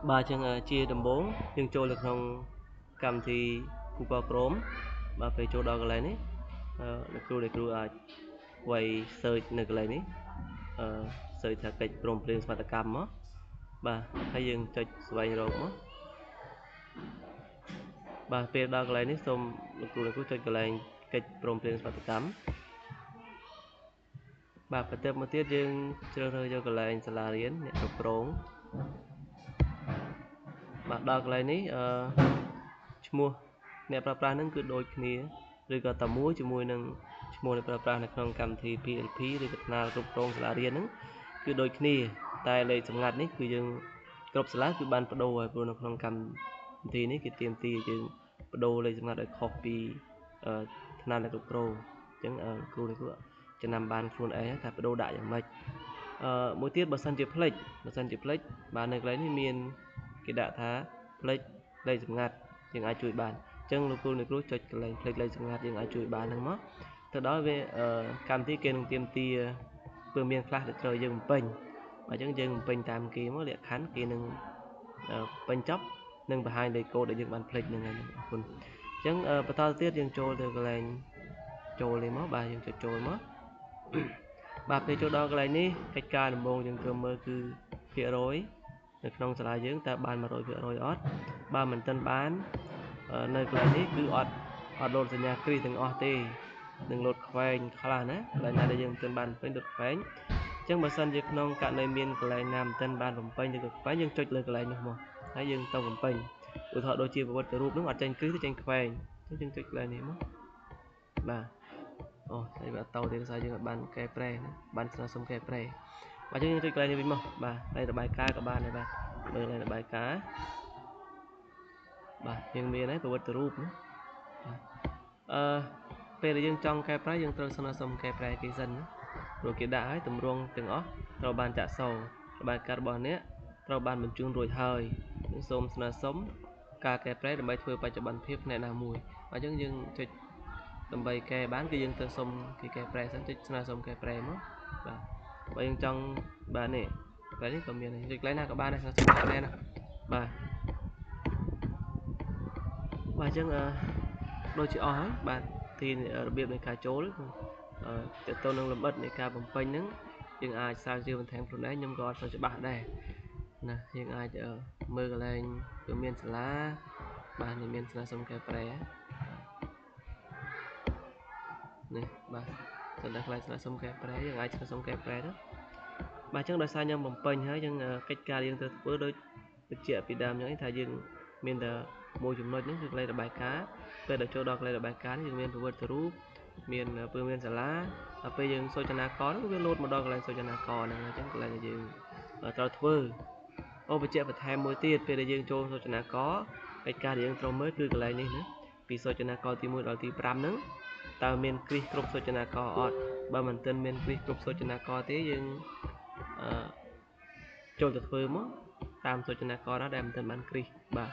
bà chẳng chia đồng bốn nhưng trôi được không cầm thì Google Chrome bà phải chỗ đó cái này ní được kêu quay search được cái này ní search thật cách Chrome Print Smart Cam á bà hay dừng cho vài rồi á bà phải đó cái này ní xong được kêu cho cái này cách Chrome Print Smart Cam bà phải tiếp một tiết dừng chơi cho cái này sẽ là riêng nhận được Chrome bà đó cái này ní mua nè pra nâng cứ đôi kia rồi có tầm muối cho mùi nâng mua nè pra nè không cầm thì PLP rồi Việt Nam rụp rong là riêng nâng cứ đôi kia tay lấy sầm ngặt ní cứ dừng cọp lá cứ ban đồ rồi rồi nó không cầm thì ní cái tiền thì dừng đồ lấy sầm ngặt để copy Nam là rụp rong chẳng cô này cứ cho nằm ban phun ấy thật đồ đạiอย่างmạch mỗi tiết bờ sân chụp plek bàn này lấy thì miền cái đạ thá plek lấy sầm ngặtยังaiជួយបានអញ្ចឹងលោកគ្រូអ្នកគ្រូចុចកន្លែងផ្លេចលេខសម្ងាត់យើងអាចជួយបានហ្នឹងមកទៅដល់វាកម្មវិធីគេនឹងទាមទារព្រមមានខ្លះដែលត្រូវយើងបំពេញបើអញ្ចឹងយើងបំពេញតាមគេមកលក្ខខណ្ឌគេនឹងបញ្ចប់នឹងបង្ហាញលេខកូដដែលយើងបានផ្លេចហ្នឹងហើយអរគុណអញ្ចឹងបន្តទៅទៀតយើងចូលទៅកន្លែងចូលនេះមកបាទយើងចុចចូលមកបាទពេលចូលដល់កន្លែងនេះកិច្ចការដំបូងយើងត្រូវមើលគឺភាគរយនៅក្នុងសាលាយើងតើបាន 100% អត់បើមិនទាន់បាននៅកន្លែងនេះគឺអត់លោតសញ្ញាគ្រីសទាំងអស់ទេនឹងលោតខ្វែងខ្លះណាកន្លែងណាដែលយើងមិនទាន់បានបំពេញលោតខ្វែងអញ្ចឹងបើសិនជាក្នុងករណីមានកន្លែងណាមិនទាន់បានបំពេញឬក៏ខ្វែងយើងចុចលើកន្លែងនោះមកហើយយើងទៅបំពេញឧទាហរណ៍ដូចជាប្រវត្តិរូបនោះអត់ចេញគ្រីសទេចេញខ្វែងអញ្ចឹងយើងចុចកន្លែងនេះមកបាទអូតែវាអត់ទៅទេដោយសារយើងអត់បានកែប្រែណាបានស្នើសុំកែប្រែបាទអញ្ចឹងយើងចុចកន្លែងនេះវិញមកបាទហើយរបាយការណ៍ក៏បានដែរបាទមើលលេខរបាយការណ៍បាទយើងមានហើយប្រវត្តិរូបណាពេលដែលយើងចង់កែប្រែយើងត្រូវស្នើសុំកែប្រែគេសិនណាព្រោះគេដាក់ឲ្យទម្រង់ទាំងអស់ត្រូវបានចាក់សូររបាយការណ៍របស់អ្នកត្រូវបានបញ្ជូនរួចហើយយើងសូមស្នើសុំការកែប្រែដើម្បីធ្វើបច្ចុប្បន្នភាពផ្នែកណាមួយអញ្ចឹងយើងចុចដើម្បីកែបានគឺយើងត្រូវសុំគេកែប្រែសិនចុចស្នើសុំកែប្រែមកបាទបើយើងចង់បាទនេះកន្លែងនេះក៏មានចុចកន្លែងណាក៏បានដែរស្នើសុំកែប្រែណាបាទអញ្ចឹងដូចជាអស់ហើយបាទទីរបៀបនៃការចូលទៅទៅនឹងលម្អិតនៃការបំពេញហ្នឹងយើងអាចស្រាវជ្រាវបន្ថែមខ្លួនឯងខ្ញុំក៏អត់សូវច្បាស់ដែរណាយើងអាចមើលកន្លែងវាមានសាលាបាទមានស្នើសុំកែប្រែនេះបាទទៅដល់កន្លែងស្នើសុំកែប្រែយើងអាចស្នើសុំកែប្រែទៅបាទអញ្ចឹងដោយសារខ្ញុំបំពេញហើយយើងកិច្ចការយើងត្រូវធ្វើដូចបញ្ជាក់ពីដើមអញ្ចឹងថាយើងមានតែមួយចំណុចហ្នឹងគឺកន្លែងរបាយការណ៍ពេលដល់ចូលដល់កន្លែងរបាយការណ៍យើងមានប្រវត្តិរូបមានពើមានសាលាដល់ពេលយើងសូចនាករហ្នឹងវាលោតមកដល់កន្លែងសូចនាករហ្នឹងអញ្ចឹងកន្លែងដែលយើងត្រូវធ្វើបញ្ជាក់បន្ថែមមួយទៀតពេលដែលយើងចូលសូចនាករកិច្ចការដែលយើងត្រូវមើលគឺកន្លែងនេះណាពីសូចនាករទី1ដល់ទី5ហ្នឹងតើមានគ្រីសគ្រប់សូចនាករអត់បើមិនទាន់មានគ្រីសគ្រប់សូចនាករទេយើងចូលទៅធ្វើមកតាមសូចនាករណាដែលមិនទាន់បានគ្រីសបាទ